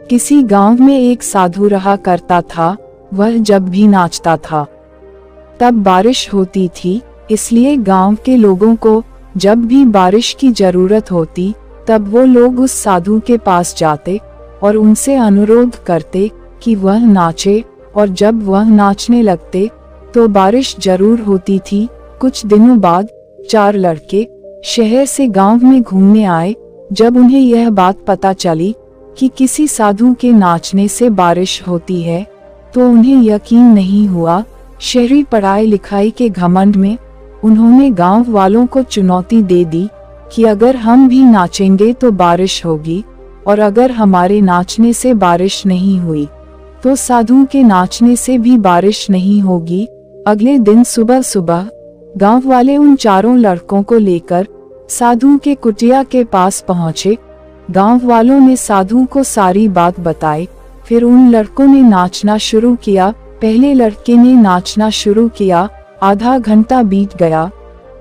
किसी गांव में एक साधु रहा करता था। वह जब भी नाचता था तब बारिश होती थी, इसलिए गांव के लोगों को जब भी बारिश की जरूरत होती तब वो लोग उस साधु के पास जाते और उनसे अनुरोध करते कि वह नाचे, और जब वह नाचने लगते तो बारिश जरूर होती थी। कुछ दिनों बाद 4 लड़के शहर से गांव में घूमने आए। जब उन्हें यह बात पता चली कि किसी साधु के नाचने से बारिश होती है तो उन्हें यकीन नहीं हुआ। शहरी पढ़ाई लिखाई के घमंड में उन्होंने गांव वालों को चुनौती दे दी कि अगर हम भी नाचेंगे तो बारिश होगी, और अगर हमारे नाचने से बारिश नहीं हुई तो साधु के नाचने से भी बारिश नहीं होगी। अगले दिन सुबह सुबह गांव वाले उन 4 लड़कों को लेकर साधु के कुटिया के पास पहुंचे। गांव वालों ने साधु को सारी बात बताई। फिर उन लड़कों ने नाचना शुरू किया। पहले लड़के ने नाचना शुरू किया, आधा घंटा बीत गया।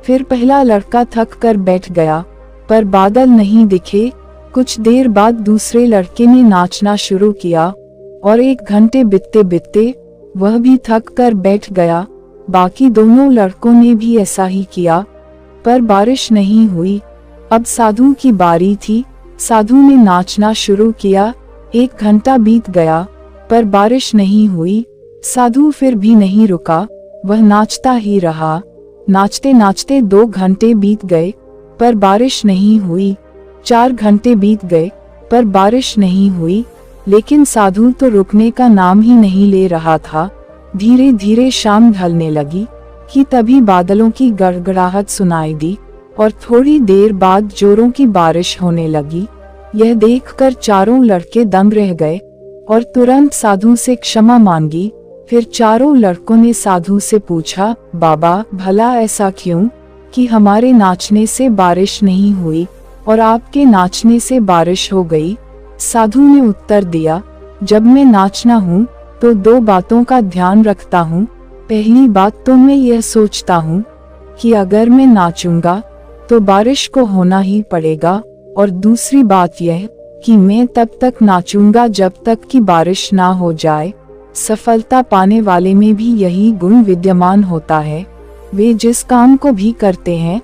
फिर पहला लड़का थक कर बैठ गया, पर बादल नहीं दिखे। कुछ देर बाद दूसरे लड़के ने नाचना शुरू किया और 1 घंटे बीतते बीतते वह भी थक कर बैठ गया। बाकी दोनों लड़कों ने भी ऐसा ही किया, पर बारिश नहीं हुई। अब साधु की बारी थी। साधु ने नाचना शुरू किया। 1 घंटा बीत गया, पर बारिश नहीं हुई। साधु फिर भी नहीं रुका, वह नाचता ही रहा। नाचते नाचते 2 घंटे बीत गए, पर बारिश नहीं हुई। 4 घंटे बीत गए, पर बारिश नहीं हुई। लेकिन साधु तो रुकने का नाम ही नहीं ले रहा था। धीरे धीरे शाम ढलने लगी कि तभी बादलों की गड़गड़ाहट सुनाई दी और थोड़ी देर बाद जोरों की बारिश होने लगी। यह देखकर 4 लड़के दंग रह गए और तुरंत साधु से क्षमा मांगी। फिर 4 लड़कों ने साधु से पूछा, बाबा भला ऐसा क्यों कि हमारे नाचने से बारिश नहीं हुई और आपके नाचने से बारिश हो गई? साधु ने उत्तर दिया, जब मैं नाचना हूँ तो 2 बातों का ध्यान रखता हूँ। पहली बात तो मैं यह सोचता हूँ कि अगर मैं नाचूंगा तो बारिश को होना ही पड़ेगा, और दूसरी बात यह कि मैं तब तक नाचूंगा जब तक कि बारिश ना हो जाए। सफलता पाने वाले में भी यही गुण विद्यमान होता है। वे जिस काम को भी करते हैं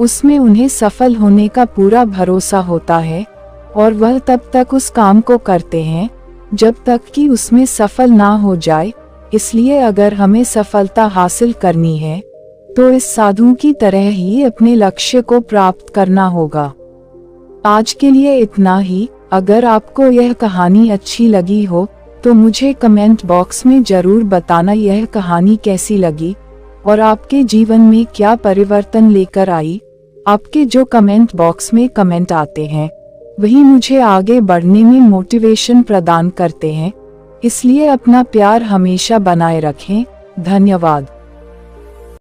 उसमें उन्हें सफल होने का पूरा भरोसा होता है, और वह तब तक उस काम को करते हैं जब तक कि उसमें सफल ना हो जाए। इसलिए अगर हमें सफलता हासिल करनी है तो इस साधु की तरह ही अपने लक्ष्य को प्राप्त करना होगा। आज के लिए इतना ही। अगर आपको यह कहानी अच्छी लगी हो तो मुझे कमेंट बॉक्स में जरूर बताना यह कहानी कैसी लगी और आपके जीवन में क्या परिवर्तन लेकर आई। आपके जो कमेंट बॉक्स में कमेंट आते हैं वही मुझे आगे बढ़ने में मोटिवेशन प्रदान करते हैं। इसलिए अपना प्यार हमेशा बनाए रखें। धन्यवाद।